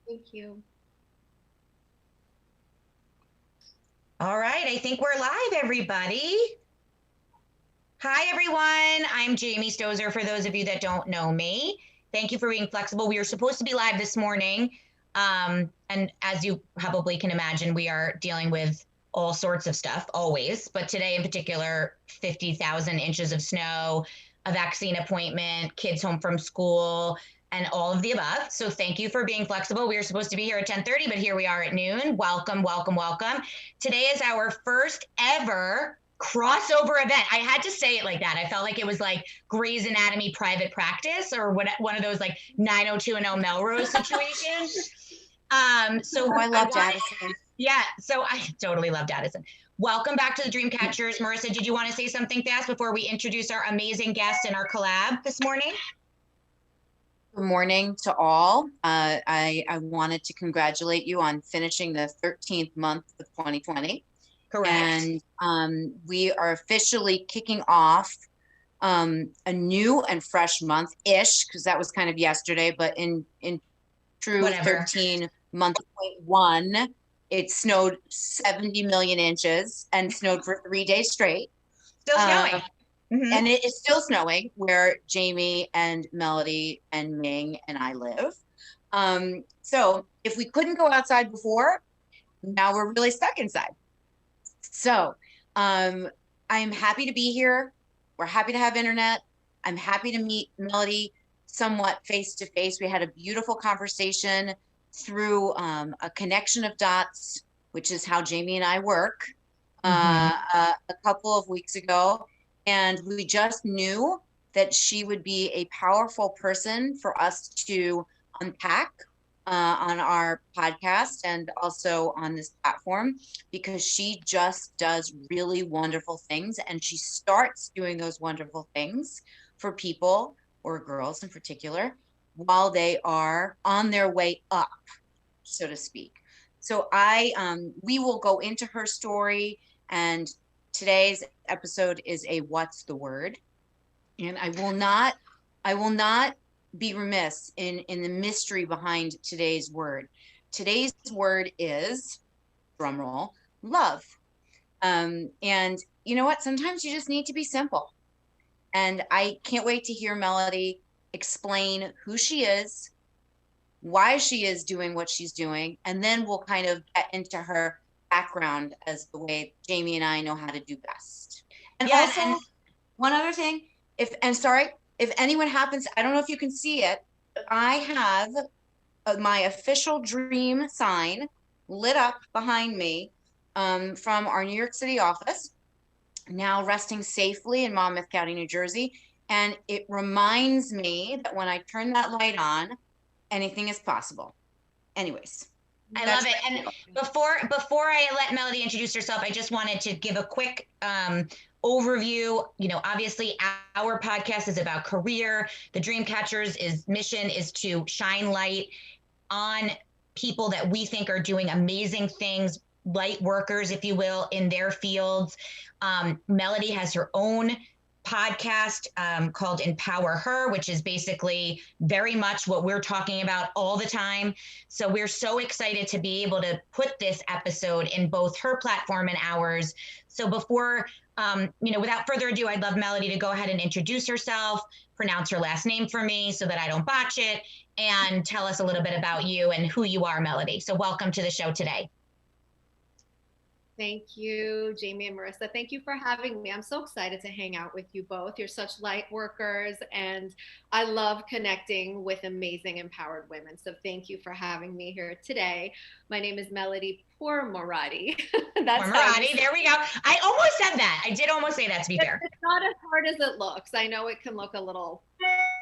Thank you. All right, I think we're live, everybody. Hi, everyone. I'm Jamie Stozer, for those of you that don't know me. Thank you for being flexible. We were supposed to be live this morning. And as you probably can imagine, we are dealing with all sorts of stuff always. But today in particular, 50,000 inches of snow, a vaccine appointment, kids home from school, and all of the above. So thank you for being flexible. We were supposed to be here at 10:30, but here we are at noon. Welcome, welcome, welcome. Today is our first ever crossover event. I had to say it like that. I felt like it was like Grey's Anatomy private practice or what, one of those like 90210 Melrose situations. So Oh, I I loved wanted, Addison. yeah, so I totally loved Addison. Welcome back to the Dreamcatchers. Marissa, did you want to say something fast before we introduce our amazing guest and our collab this morning? Good morning to all. I wanted to congratulate you on finishing the 13th month of 2020. Correct. And we are officially kicking off a new and fresh month-ish, because that was kind of yesterday, but in true Whatever. 13 month point one, it snowed 70 million inches and snowed for 3 days straight. Still snowing. And it is still snowing where Jamie and Melody and Ming and I live. So if we couldn't go outside before, now we're really stuck inside. So I'm happy to be here. We're happy to have internet. I'm happy to meet Melody somewhat face to face. We had a beautiful conversation through a connection of dots, which is how Jamie and I work, a couple of weeks ago. And we just knew that she would be a powerful person for us to unpack on our podcast and also on this platform, because she just does really wonderful things, and she starts doing those wonderful things for people, or girls in particular, while they are on their way up, so to speak. So we will go into her story, and today's episode is a what's the word, and I will not be remiss in the mystery behind today's word. Today's word is, drumroll, love. And you know what? Sometimes you just need to be simple. And I can't wait to hear Melody explain who she is, why she is doing what she's doing, and then we'll kind of get into her background as the way Jamie and I know how to do best. And Yeah, also, one other thing, if anyone happens, I don't know if you can see it, but I have my official dream sign lit up behind me, from our New York City office, now resting safely in Monmouth County, New Jersey. And it reminds me that when I turn that light on, anything is possible. Anyways, I love that's it. And before I let Melody introduce herself, I just wanted to give a quick overview. You know, obviously our podcast is about career. The Dreamcatchers is mission is to shine light on people that we think are doing amazing things, light workers, if you will, in their fields. Melody has her own podcast called Empower Her, which is basically very much what we're talking about all the time. So we're so excited to be able to put this episode in both her platform and ours. So before, without further ado, I'd love Melody to go ahead and introduce herself, pronounce her last name for me so that I don't botch it, and tell us a little bit about you and who you are, Melody. So welcome to the show today. Thank you, Jamie and Marissa. Thank you for having me. I'm so excited to hang out with you both. You're such light workers, and I love connecting with amazing, empowered women. So thank you for having me here today. My name is Melody Pourmoradi. That's how you Pourmoradi, say there we go. I almost said that. I did almost say that, to be it. fair. It's not as hard as it looks. I know it can look a little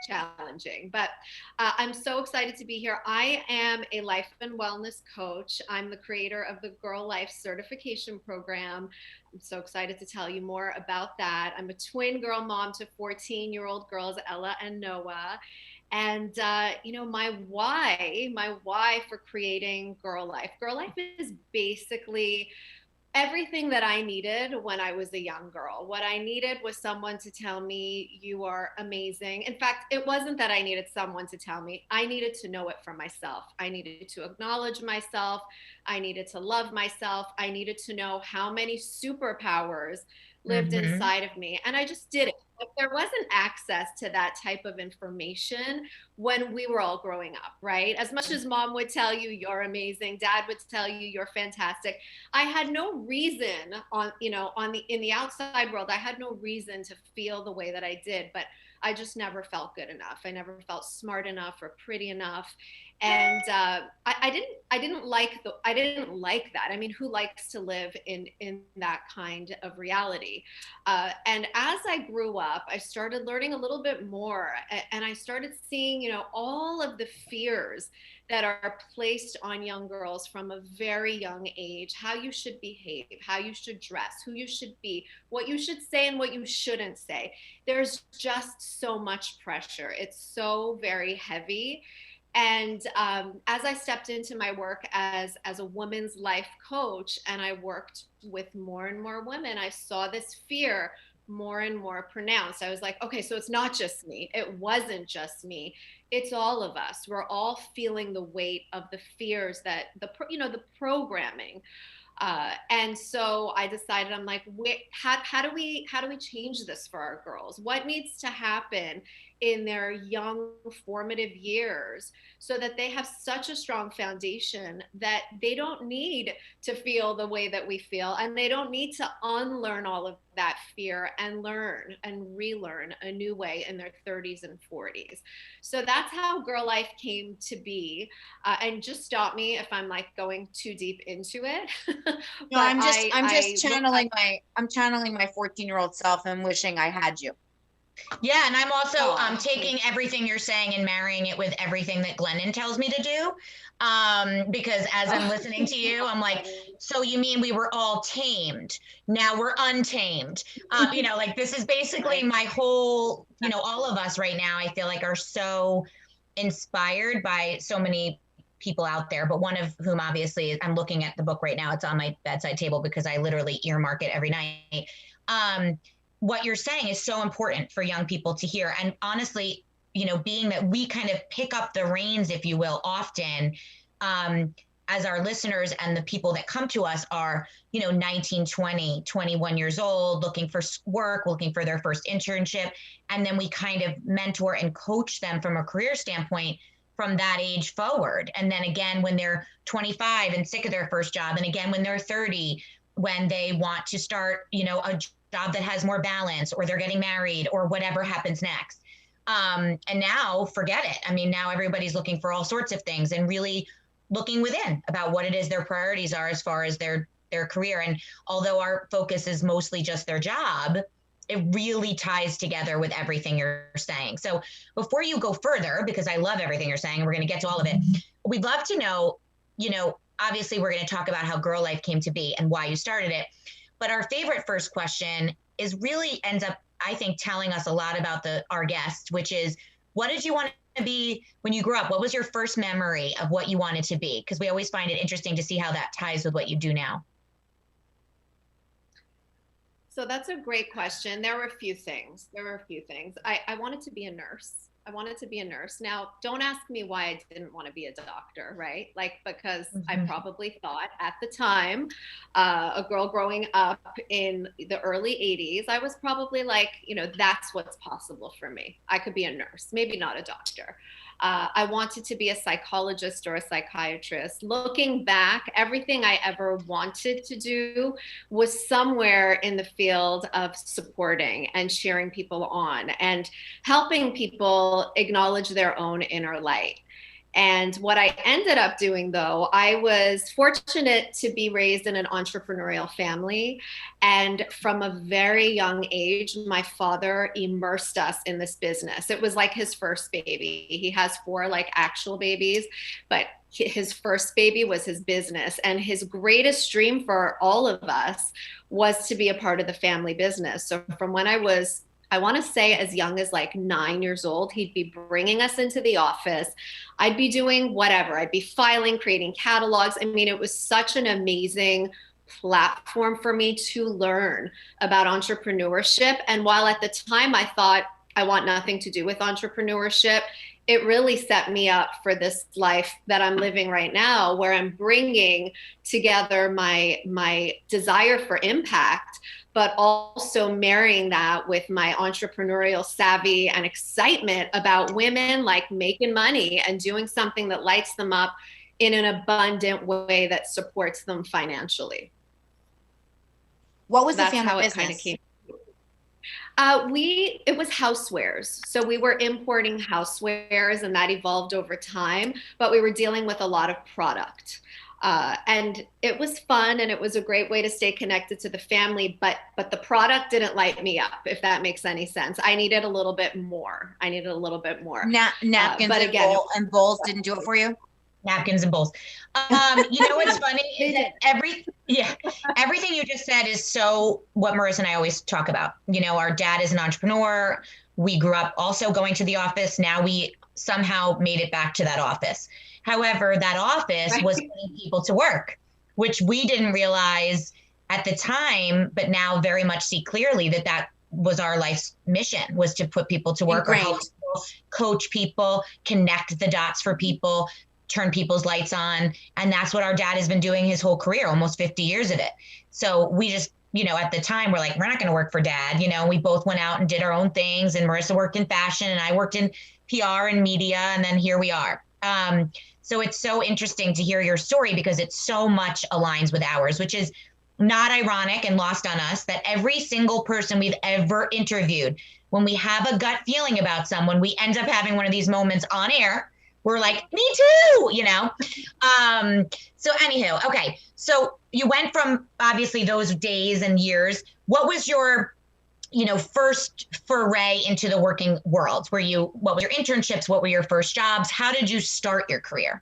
challenging, but I'm so excited to be here. I am a life and wellness coach. I'm the creator of the GiRLiFE certification program. I'm so excited to tell you more about that. I'm a twin girl mom to 14-year-old girls, Ella and Noah. And my why for creating GiRLiFE. GiRLiFE is basically everything that I needed when I was a young girl. What I needed was someone to tell me, you are amazing. In fact, it wasn't that I needed someone to tell me. I needed to know it for myself. I needed to acknowledge myself. I needed to love myself. I needed to know how many superpowers lived Mm-hmm. inside of me. And I just did it. Like, there wasn't access to that type of information when we were all growing up, right? As much as mom would tell you, you're amazing, dad would tell you, you're fantastic. I had no reason in the outside world, I had no reason to feel the way that I did, but I just never felt good enough. I never felt smart enough or pretty enough. And I didn't like that. I mean, who likes to live in that kind of reality? And as I grew up, I started learning a little bit more, and I started seeing, all of the fears that are placed on young girls from a very young age, how you should behave, how you should dress, who you should be, what you should say and what you shouldn't say. There's just so much pressure. It's so very heavy. And as I stepped into my work as a women's life coach, and I worked with more and more women, I saw this fear more and more pronounced. I was like, okay, so it's not just me. It wasn't just me. It's all of us. We're all feeling the weight of the fears that the programming. And so I decided, I'm like, how do we change this for our girls? What needs to happen in their young formative years so that they have such a strong foundation that they don't need to feel the way that we feel, and they don't need to unlearn all of that fear and learn and relearn a new way in their 30s and 40s. So that's how GiRLiFE came to be. And just stop me if I'm like going too deep into it. No, But I'm just channeling I'm channeling my 14-year-old self and wishing I had you. Yeah, and I'm also Oh, taking everything you're saying and marrying it with everything that Glennon tells me to do. Because as I'm listening to you, I'm like, so you mean we were all tamed? Now we're untamed. Like this is basically right. my whole, all of us right now, I feel like are so inspired by so many people out there, but one of whom obviously I'm looking at the book right now. It's on my bedside table because I literally earmark it every night. What you're saying is so important for young people to hear. And honestly, being that we kind of pick up the reins, if you will, often, as our listeners and the people that come to us are, 19, 20, 21 years old, looking for work, looking for their first internship. And then we kind of mentor and coach them from a career standpoint from that age forward. And then again, when they're 25 and sick of their first job, and again, when they're 30, when they want to start, a job that has more balance, or they're getting married, or whatever happens next. And now forget it. I mean, now everybody's looking for all sorts of things and really looking within about what it is their priorities are as far as their career. And although our focus is mostly just their job, it really ties together with everything you're saying. So before you go further, because I love everything you're saying, and we're going to get to all of it, we'd love to know, obviously we're going to talk about how GiRLiFE came to be and why you started it. But our favorite first question is really ends up, I think, telling us a lot about our guest, which is, what did you want to be when you grew up? What was your first memory of what you wanted to be? Because we always find it interesting to see how that ties with what you do now. So that's a great question. There were a few things. I wanted to be a nurse. Now, don't ask me why I didn't want to be a doctor, right? Like, because I probably thought at the time, a girl growing up in the early 80s, I was probably like, that's what's possible for me. I could be a nurse, maybe not a doctor. I wanted to be a psychologist or a psychiatrist. Looking back, everything I ever wanted to do was somewhere in the field of supporting and cheering people on and helping people acknowledge their own inner light. And what I ended up doing, though, I was fortunate to be raised in an entrepreneurial family. And from a very young age, my father immersed us in this business. It was like his first baby. He has 4 like actual babies, but his first baby was his business. And his greatest dream for all of us was to be a part of the family business. So from when I want to say as young as like 9 years old, he'd be bringing us into the office. I'd be doing whatever. I'd be filing, creating catalogs. I mean, it was such an amazing platform for me to learn about entrepreneurship. And while at the time I thought I want nothing to do with entrepreneurship, it really set me up for this life that I'm living right now, where I'm bringing together my desire for impact, but also marrying that with my entrepreneurial savvy and excitement about women like making money and doing something that lights them up in an abundant way that supports them financially. What was That's the family how business? it kind of came. It was housewares. So we were importing housewares, and that evolved over time, but we were dealing with a lot of product. And it was fun, and it was a great way to stay connected to the family, but the product didn't light me up, if that makes any sense. I needed a little bit more. Napkins but again, and bowls didn't do it for you? Napkins and bowls. You know what's funny is that everything you just said is so what Marissa and I always talk about. You know, our dad is an entrepreneur. We grew up also going to the office. Now we somehow made it back to that office. However, that office was putting people to work, which we didn't realize at the time, but now very much see clearly that was our life's mission, was to put people to work, or help people, coach people, connect the dots for people, turn people's lights on. And that's what our dad has been doing his whole career, almost 50 years of it. So we just, you know, at the time we're like, we're not going to work for dad. You know, we both went out and did our own things, and Marissa worked in fashion and I worked in PR and media. And then here we are. So it's so interesting to hear your story, because it so much aligns with ours, which is not ironic and lost on us that every single person we've ever interviewed, when we have a gut feeling about someone, we end up having one of these moments on air. We're like, me too, you know? So anywho, okay. So you went from obviously those days and years. What was your, you know, first foray into the working world? What were your internships? What were your first jobs? How did you start your career?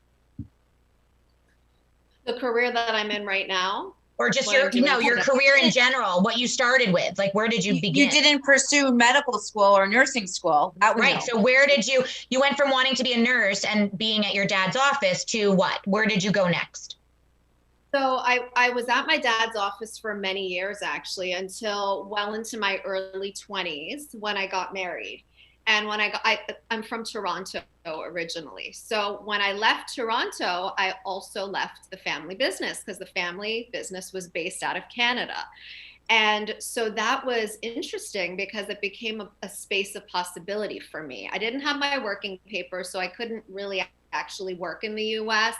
The career that I'm in right now? Or just your career in general, what you started with, like, where did you begin? You didn't pursue medical school or nursing school. That was right. So where did you went from wanting to be a nurse and being at your dad's office to what? Where did you go next? So I was at my dad's office for many years, actually, until well into my early 20s when I got married. And when I'm from Toronto originally. So when I left Toronto, I also left the family business, because the family business was based out of Canada. And so that was interesting, because it became a space of possibility for me. I didn't have my working paper, so I couldn't really actually work in the US.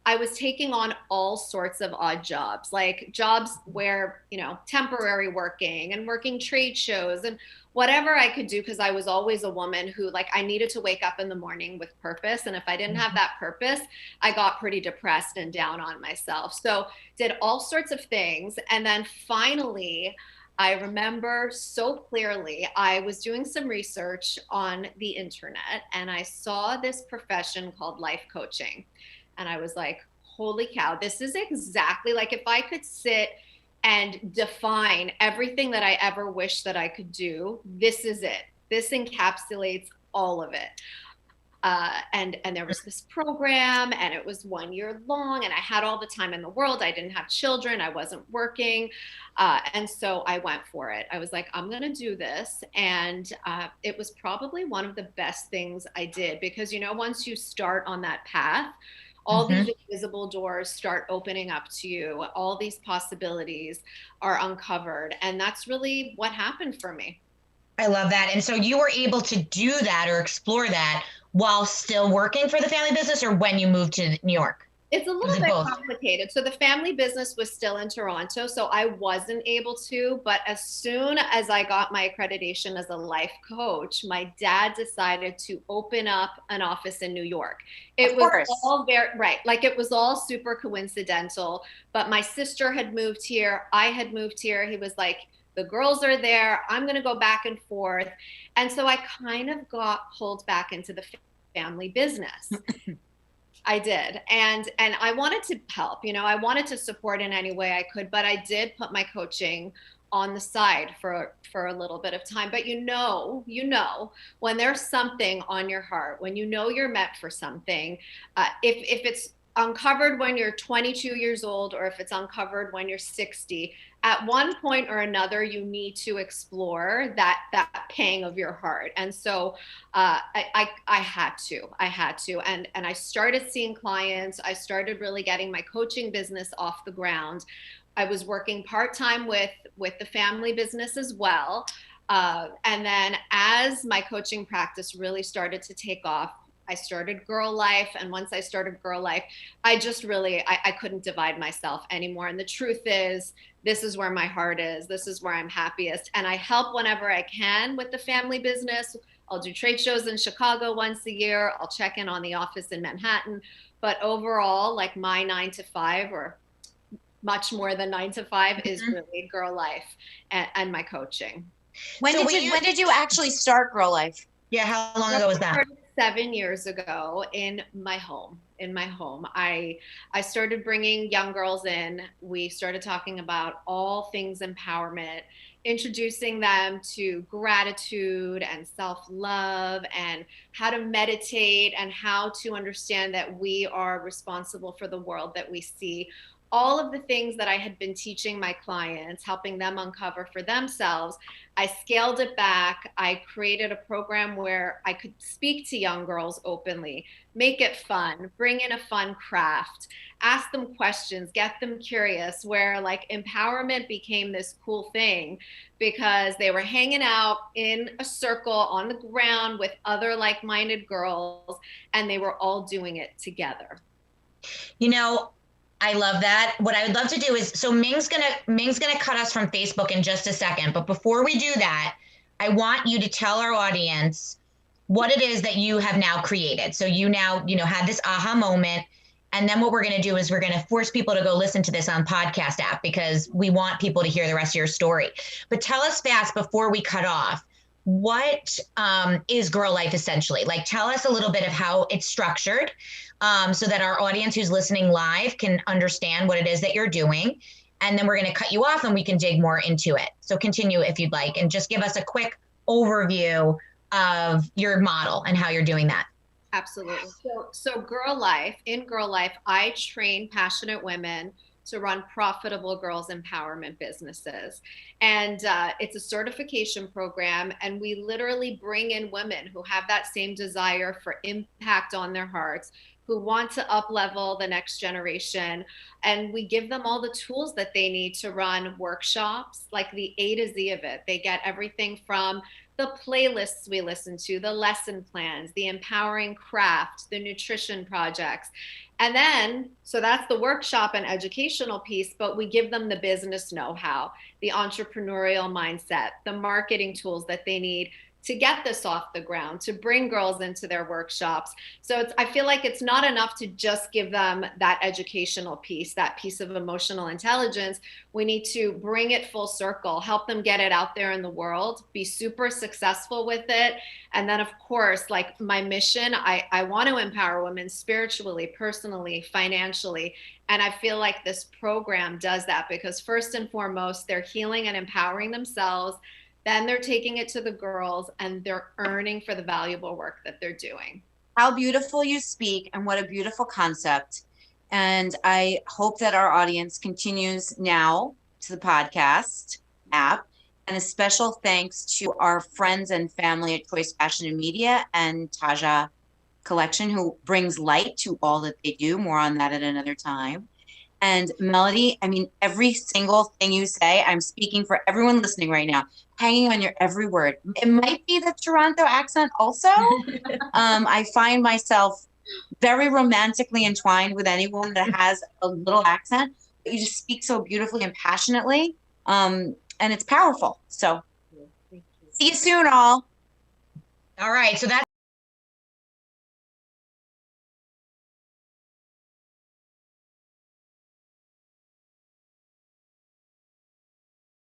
I was taking on all sorts of odd jobs, like jobs where, you know, temporary working and working trade shows and whatever I could do, because I was always a woman who, like, I needed to wake up in the morning with purpose. And if I didn't have that purpose, I got pretty depressed and down on myself. So did all sorts of things. And then finally, I remember so clearly, I was doing some research on the internet and I saw this profession called life coaching. And I was like, holy cow, this is exactly, like, if I could sit and define everything that I ever wished that I could do, this is it. This encapsulates all of it. And there was this program, and it was 1 year long, and I had all the time in the world. I didn't have children. I wasn't working. And so I went for it. I was like, I'm going to do this. And it was probably one of the best things I did, because, you know, once you start on that path, all these invisible doors start opening up to you. All these possibilities are uncovered. And that's really what happened for me. I love that. And so you were able to do that or explore that while still working for the family business, or when you moved to New York? It's a little bit complicated. So the family business was still in Toronto, so I wasn't able to, but as soon as I got my accreditation as a life coach, my dad decided to open up an office in New York. It was all very, right, like it was all super coincidental, but my sister had moved here, I had moved here. He was like, the girls are there, I'm gonna go back and forth. And so I kind of got pulled back into the family business. I did. And I wanted to help, you know, I wanted to support in any way I could, but I did put my coaching on the side for a little bit of time. But you know, when there's something on your heart, when you know you're meant for something, if it's uncovered when you're 22 years old or if it's uncovered when you're 60, at one point or another, you need to explore that pang of your heart. And so I had to, and I started seeing clients. I started really getting my coaching business off the ground. I was working part-time with the family business as well. And then as my coaching practice really started to take off, I started GiRLiFE. And once I started GiRLiFE, I just really, I couldn't divide myself anymore. And the truth is, this is where my heart is. This is where I'm happiest. And I help whenever I can with the family business. I'll do trade shows in Chicago once a year. I'll check in on the office in Manhattan. But overall, like my 9 to 5 or much more than 9 to 5 is really GiRLiFE and my coaching. When did you actually start GiRLiFE? Yeah, how long ago was that? 7 years ago in my home. I started bringing young girls in. We started talking about all things empowerment, introducing them to gratitude and self-love and how to meditate and how to understand that we are responsible for the world that we see. All of the things that I had been teaching my clients, helping them uncover for themselves, I scaled it back. I created a program where I could speak to young girls openly, make it fun, bring in a fun craft, ask them questions, get them curious, where like empowerment became this cool thing because they were hanging out in a circle on the ground with other like-minded girls, and they were all doing it together. You know, I love that. What I would love to do is, so Ming's gonna cut us from Facebook in just a second. But before we do that, I want you to tell our audience what it is that you have now created. So you now, had this aha moment. And then what we're going to do is we're going to force people to go listen to this on podcast app because we want people to hear the rest of your story. But tell us fast before we cut off, what is GiRLiFE essentially? Like, tell us a little bit of how it's structured so that our audience who's listening live can understand what it is that you're doing. And then we're going to cut you off and we can dig more into it. So continue if you'd like, and just give us a quick overview of your model and how you're doing that. Absolutely. So GiRLiFE, in GiRLiFE, I train passionate women to run profitable girls empowerment businesses. And it's a certification program. And we literally bring in women who have that same desire for impact on their hearts, who want to up level the next generation. And we give them all the tools that they need to run workshops, like the A to Z of it. They get everything from the playlists we listen to, the lesson plans, the empowering craft, the nutrition projects. And then, so that's the workshop and educational piece, but we give them the business know-how, the entrepreneurial mindset, the marketing tools that they need to get this off the ground, to bring girls into their workshops. So I feel like it's not enough to just give them that educational piece, that piece of emotional intelligence. We need to bring it full circle, help them get it out there in the world, be super successful with it. And then, of course, like my mission, I want to empower women spiritually, personally, financially. And I feel like this program does that because first and foremost, they're healing and empowering themselves. Then they're taking it to the girls and they're earning for the valuable work that they're doing. How beautiful you speak, and what a beautiful concept. And I hope that our audience continues now to the podcast app. And a special thanks to our friends and family at Choice Fashion and Media and Taja Collection, who brings light to all that they do. More on that at another time. And Melody, I mean, every single thing you say, I'm speaking for everyone listening right now, hanging on your every word. It might be the Toronto accent also. I find myself very romantically entwined with anyone that has a little accent. But you just speak so beautifully and passionately. And it's powerful. So see you soon, all. All right. So that's